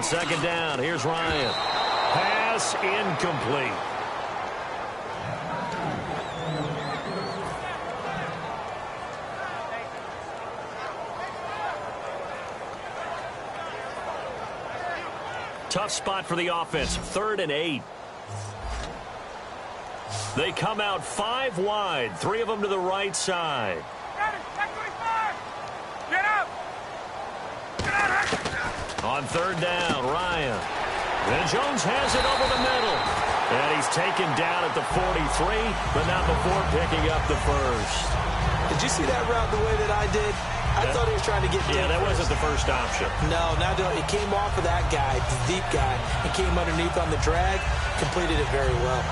on second down. Here's Ryan. Pass incomplete. Tough spot for the offense. 3rd and 8. They come out 5 wide. 3 of them to the right side. Get up! On 3rd down, Ryan. And Jones has it over the middle. And he's taken down at the 43, but not before picking up the first. Did you see that route the way that I did? I thought he was trying to get deep. Yeah, that wasn't the first option. No, it came off of that guy, the deep guy, and came underneath on the drag, completed it very well.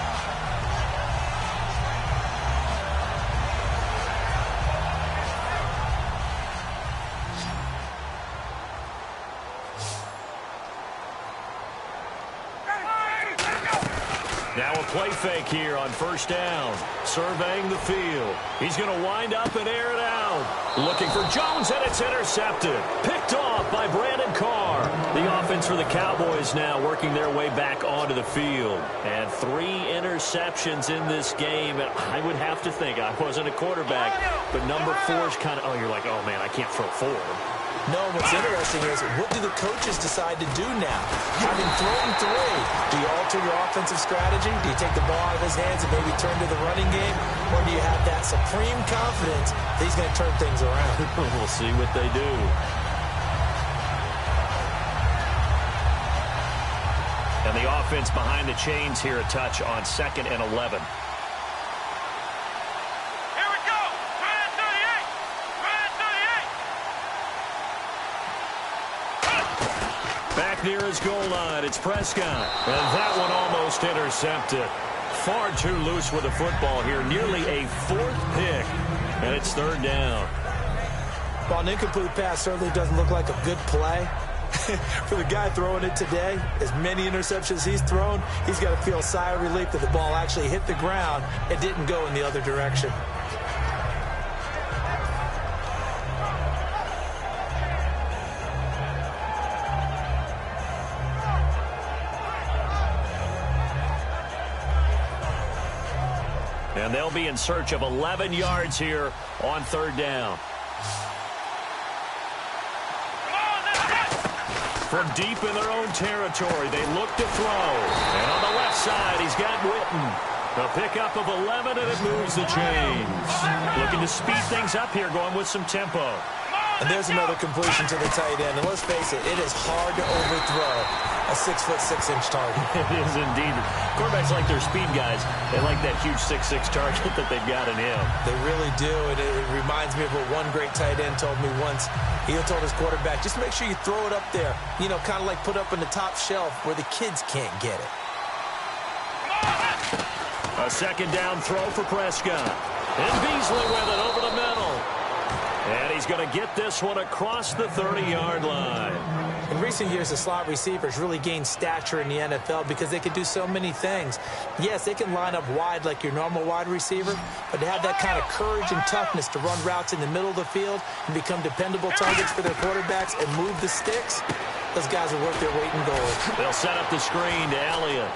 Now a play fake here on 1st down. Surveying the field. He's going to wind up and air it out. Looking for Jones, and it's intercepted. Picked off by Brandon Carr. The offense for the Cowboys now working their way back onto the field. And 3 interceptions in this game. And I would have to think, I wasn't a quarterback, but number 4 is kind of, you're like, oh, man, I can't throw 4. No, what's interesting is, what do the coaches decide to do now? Having thrown 3, do you alter your offensive strategy? Do you take the ball out of his hands and maybe turn to the running game? Or do you have that supreme confidence that he's going to turn things around? We'll see what they do. And the offense behind the chains here, a touch on 2nd and 11. Back near his goal line, it's Prescott. And that one almost intercepted. Far too loose with the football here. Nearly a 4th pick. And it's 3rd down. Well, an incomplete pass certainly doesn't look like a good play. For the guy throwing it today, as many interceptions he's thrown, he's got to feel a sigh of relief that the ball actually hit the ground and didn't go in the other direction. And they'll be in search of 11 yards here on 3rd down. From deep in their own territory, they look to throw. And on the left side, he's got Witten. A pickup of 11, and it moves the chains. Looking to speed things up here, going with some tempo. And there's another completion to the tight end. And let's face it, it is hard to overthrow a 6'6" target. It is indeed. Quarterbacks like their speed guys. They like that huge 6'6" target that they've got in him. They really do, and it reminds me of what one great tight end told me once. He told his quarterback, just make sure you throw it up there, you know, kind of like put up in the top shelf where the kids can't get it. A 2nd down throw for Prescott. And Beasley with it over the middle. And he's going to get this one across the 30-yard line. In recent years, the slot receivers really gained stature in the NFL because they could do so many things. Yes, they can line up wide like your normal wide receiver, but to have that kind of courage and toughness to run routes in the middle of the field and become dependable targets for their quarterbacks and move the sticks, those guys will worth their weight in gold. They'll set up the screen to Elliott.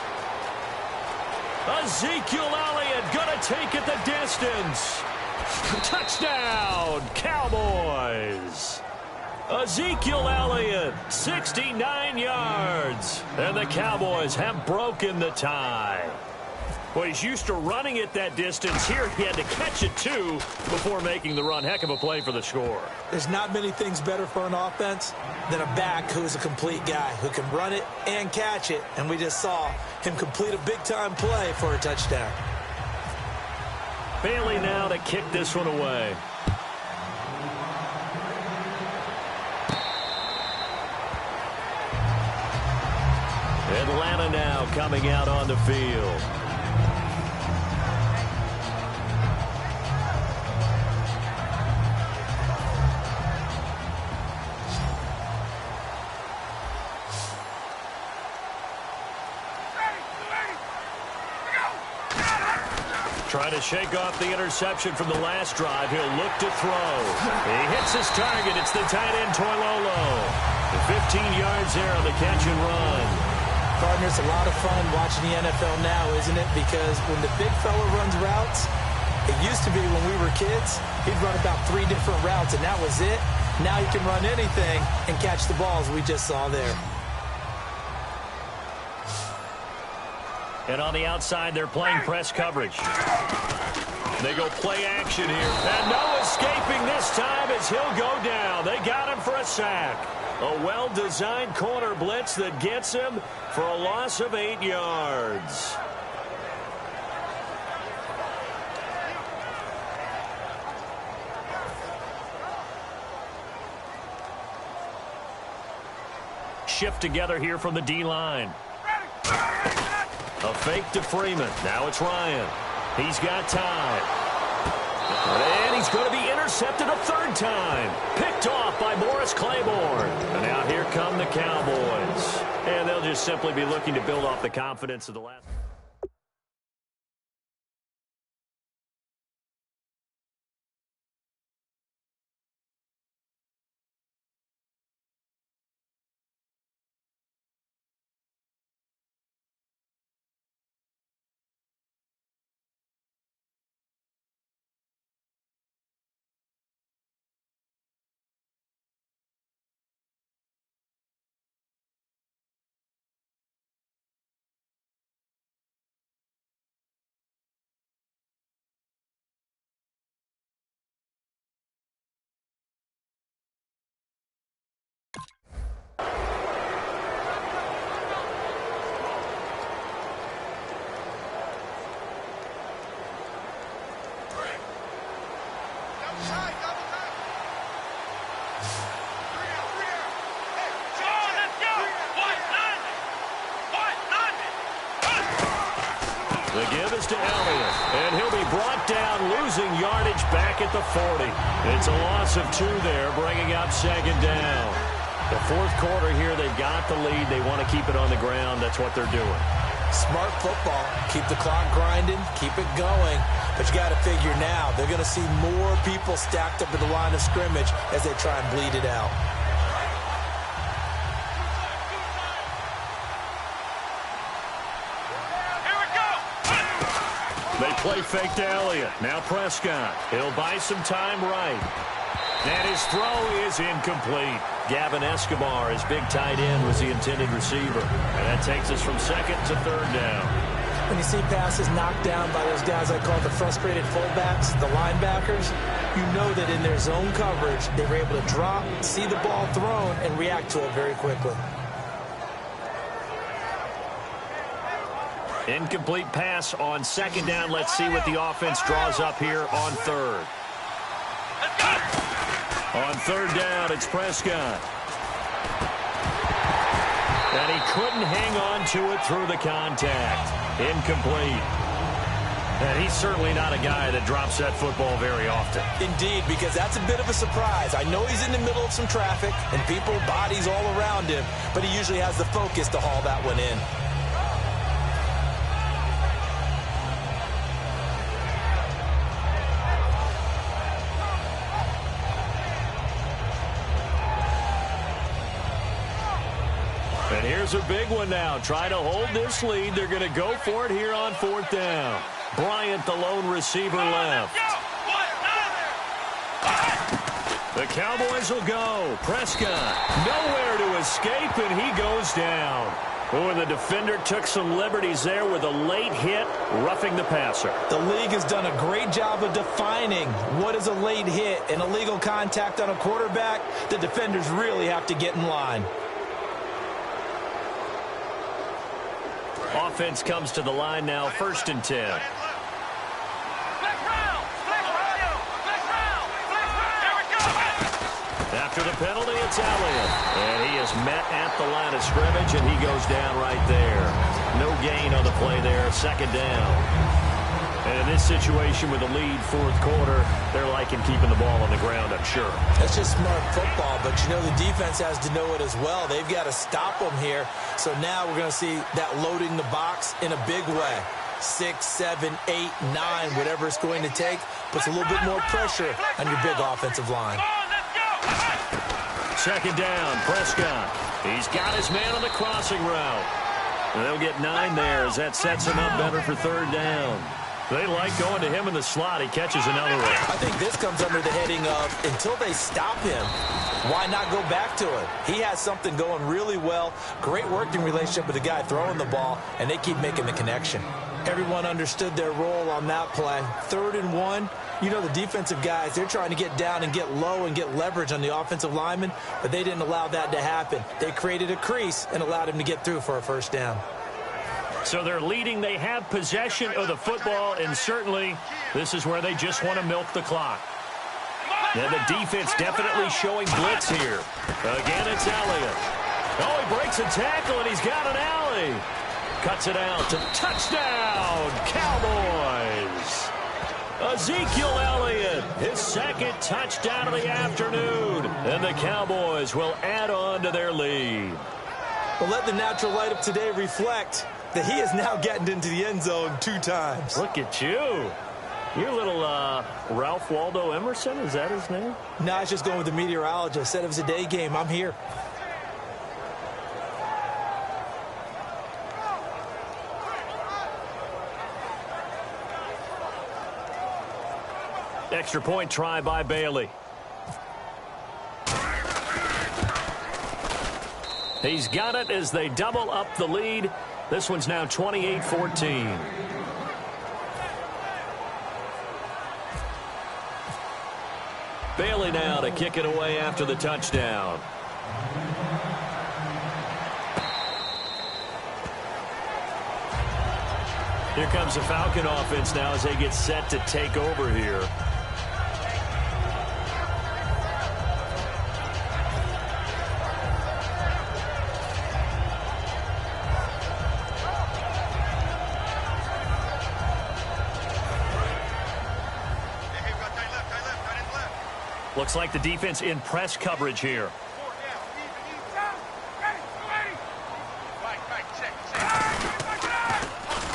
Ezekiel Elliott going to take it the distance. Touchdown, Cowboys. Ezekiel Elliott, 69 yards. And the Cowboys have broken the tie. Well, he's used to running it that distance. Here he had to catch it, too, before making the run. Heck of a play for the score. There's not many things better for an offense than a back who's a complete guy, who can run it and catch it. And we just saw him complete a big-time play for a touchdown. Bailey now to kick this one away. Atlanta now coming out on the field. Trying to shake off the interception from the last drive. He'll look to throw. He hits his target. It's the tight end, Toilolo. 15 yards there on the catch and run. Partner, it's a lot of fun watching the NFL now, isn't it? Because when the big fella runs routes, it used to be when we were kids, he'd run about 3 different routes, and that was it. Now he can run anything and catch the balls we just saw there. And on the outside, they're playing press coverage. They go play action here. And no escaping this time as he'll go down. They got him for a sack. A well-designed corner blitz that gets him for a loss of 8 yards. Shift together here from the D-line. A fake to Freeman. Now it's Ryan. He's got time. And he's going to be intercepted a 3rd time. Picked off by Morris Claiborne. And now here come the Cowboys. And they'll just simply be looking to build off the confidence of the last. The give is to Elliott, and he'll be brought down, losing yardage back at the 40. It's a loss of 2 there, bringing up 2nd down. The 4th quarter here, they've got the lead. They want to keep it on the ground. That's what they're doing. Smart football. Keep the clock grinding, keep it going. But you got to figure now, they're going to see more people stacked up at the line of scrimmage as they try and bleed it out. They play fake to Elliott. Now Prescott. He'll buy some time right. And his throw is incomplete. Gavin Escobar, his big tight end, was the intended receiver. And that takes us from 2nd to 3rd down. When you see passes knocked down by those guys I call the frustrated fullbacks, the linebackers, you know that in their zone coverage, they were able to drop, see the ball thrown, and react to it very quickly. Incomplete pass on 2nd down. Let's see what the offense draws up here on 3rd. On 3rd down, it's Prescott. And he couldn't hang on to it through the contact. Incomplete. And he's certainly not a guy that drops that football very often. Indeed, because that's a bit of a surprise. I know he's in the middle of some traffic and people, bodies all around him, but he usually has the focus to haul that one in. And here's a big one now. Try to hold this lead. They're going to go for it here on 4th down. Bryant, the lone receiver, left. The Cowboys will go. Prescott, nowhere to escape, and he goes down. Oh, and the defender took some liberties there with a late hit, roughing the passer. The league has done a great job of defining what is a late hit and illegal contact on a quarterback. The defenders really have to get in line. Offense comes to the line now, 1st and 10. After the penalty, it's Elliott. And he is met at the line of scrimmage, and he goes down right there. No gain on the play there, 2nd down. And in this situation with the lead 4th quarter, they're liking keeping the ball on the ground, I'm sure. That's just smart football, but you know the defense has to know it as well. They've got to stop them here. So now we're going to see that loading the box in a big way. 6, 7, 8, 9, whatever it's going to take, puts a little bit more pressure on your big offensive line. second down. Prescott. He's got his man on the crossing route. And they'll get 9 there as that sets him up better for third down. They like going to him in the slot. He catches another one. I think this comes under the heading of until they stop him, why not go back to it? He has something going really well. Great working relationship with the guy throwing the ball, and they keep making the connection. Everyone understood their role on that play. 3rd and 1. You know, the defensive guys, they're trying to get down and get low and get leverage on the offensive lineman, but they didn't allow that to happen. They created a crease and allowed him to get through for a first down. So they're leading. They have possession of the football, and certainly this is where they just want to milk the clock. And the defense definitely showing blitz here. Again, it's Elliott. Oh, he breaks a tackle, and he's got an alley. Cuts it out to touchdown, Cowboys. Ezekiel Elliott, his second touchdown of the afternoon. And the Cowboys will add on to their lead. Well, let the natural light of today reflect that he is now getting into the end zone 2 times. Look at you. You're a little Ralph Waldo Emerson, is that his name? No, I was just going with the meteorologist. Said it was a day game. I'm here. Extra point try by Bailey. He's got it as they double up the lead. This one's now 28-14. Bailey now to kick it away after the touchdown. Here comes the Falcon offense now as they get set to take over here. Looks like the defense in press coverage here.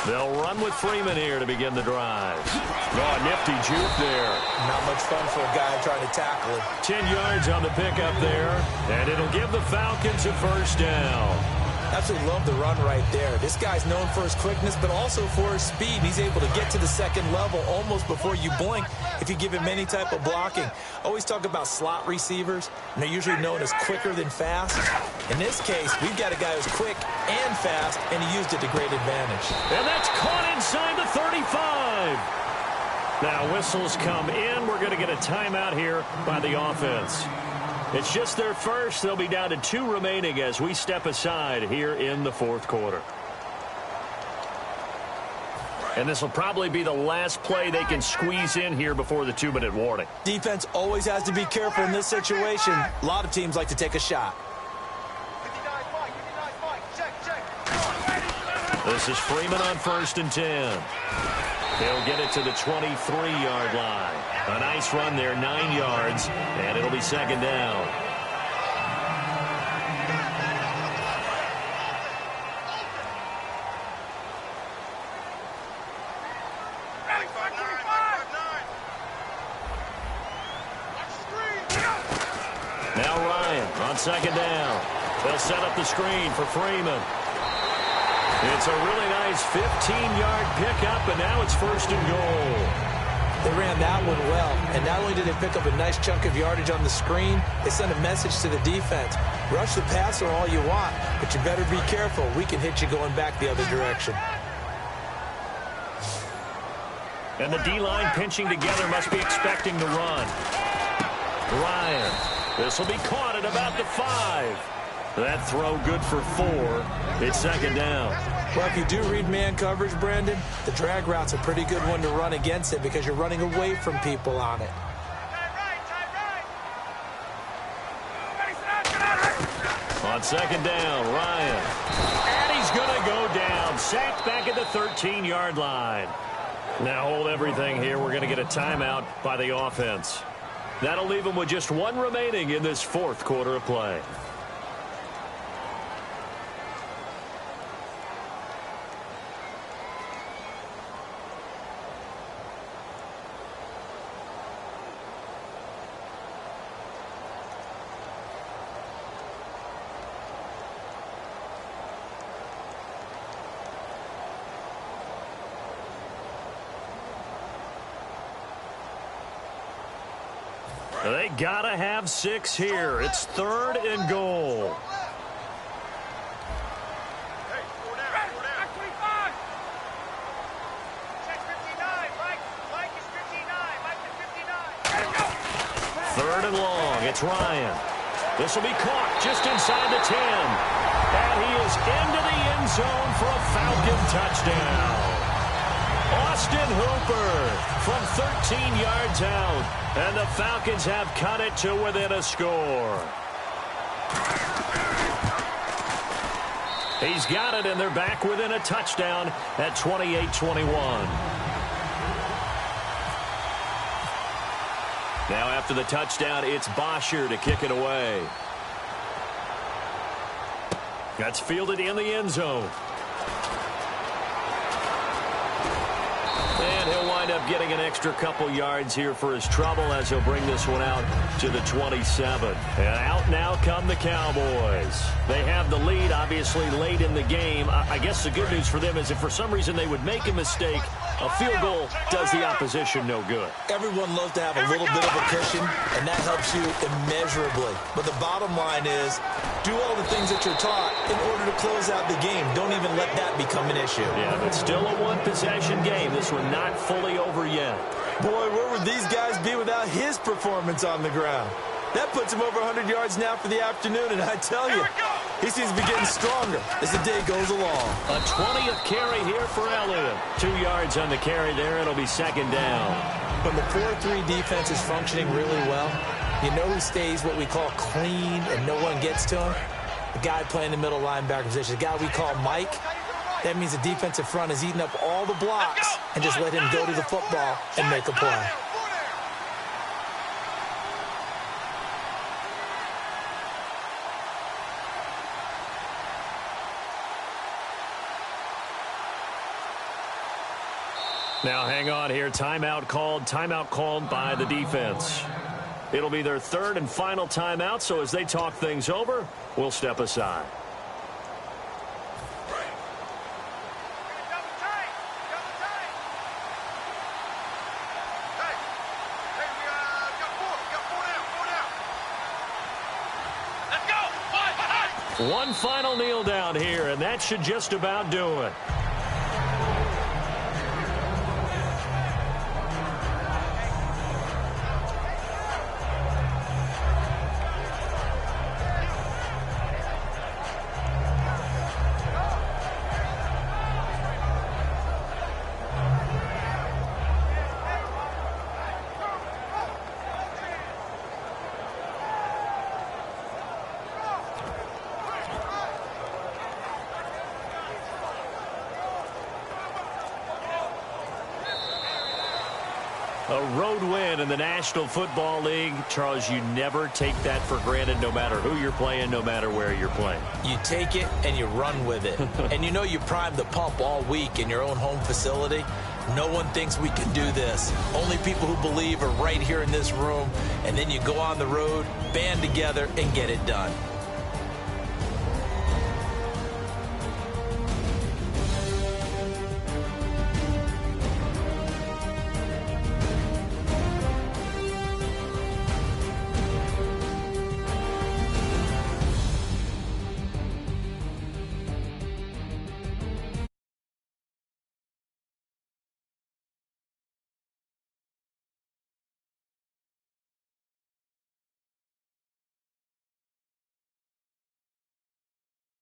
They'll run with Freeman here to begin the drive. Oh, nifty juke there. Not much fun for a guy trying to tackle him. 10 yards on the pickup there, and it'll give the Falcons a first down. Absolutely love the run right there. This guy's known for his quickness, but also for his speed. He's able to get to the second level almost before you blink if you give him any type of blocking. Always talk about slot receivers, and they're usually known as quicker than fast. In this case, we've got a guy who's quick and fast, and he used it to great advantage. And that's caught inside the 35. Now whistles come in. We're going to get a timeout here by the offense. It's just their first. They'll be down to 2 remaining as we step aside here in the 4th quarter. And this will probably be the last play they can squeeze in here before the 2-minute warning. Defense always has to be careful in this situation. A lot of teams like to take a shot. This is Freeman on 1st and 10. He'll get it to the 23-yard line. A nice run there, 9 yards, and it'll be second down. Now Ryan on second down. They'll set up the screen for Freeman. It's a really nice 15-yard pickup, and now it's 1st and goal. They ran that one well, and not only did they pick up a nice chunk of yardage on the screen, they sent a message to the defense. Rush the passer all you want, but you better be careful. We can hit you going back the other direction. And the D-line pinching together must be expecting the run. Ryan. This will be caught at about the 5. That throw good for 4. It's second down. Well, if you do read man coverage, Brandon, the drag route's a pretty good one to run against it because you're running away from people on it. On second down, Ryan. And he's going to go down. Sacked back at the 13-yard line. Now hold everything here. We're going to get a timeout by the offense. That'll leave them with just 1 remaining in this 4th quarter of play. They gotta have 6 here. It's 3rd and goal. Third and long. It's Ryan. This will be caught just inside the 10. And he is into the end zone for a Falcon touchdown. Austin Hooper from 13 yards out. And the Falcons have cut it to within a score. He's got it, and they're back within a touchdown at 28-21. Now after the touchdown, it's Bosher to kick it away. That's fielded in the end zone. And he'll wind up getting an extra couple yards here for his trouble as he'll bring this one out to the 27. And out now come the Cowboys. They have the lead, obviously, late in the game. I guess the good news for them is if for some reason they would make a mistake, a field goal does the opposition no good. Everyone loves to have a little bit of a cushion, and that helps you immeasurably. But the bottom line is, do all the things that you're taught in order to close out the game. Don't even let that become an issue. Yeah, but still a one-possession game. This one not fully over yet. Boy, where would these guys be without his performance on the ground? That puts him over 100 yards now for the afternoon, and I tell you, he seems to be getting stronger as the day goes along. A 20th carry here for Elliott. 2 yards on the carry there. It'll be 2nd down. When the 4-3 defense is functioning really well, you know who stays what we call clean and no one gets to him? The guy playing the middle linebacker position, the guy we call Mike. That means the defensive front is eating up all the blocks and just let him go to the football and make a play. Now hang on here. Timeout called by the defense. It'll be their 3rd and final timeout, so as they talk things over, we'll step aside. One final kneel down here, and that should just about do it. A road win in the National Football League. Charles, you never take that for granted no matter who you're playing, no matter where you're playing. You take it and you run with it. And you know you primed the pump all week in your own home facility. No one thinks we can do this. Only people who believe are right here in this room. And then you go on the road, band together, and get it done.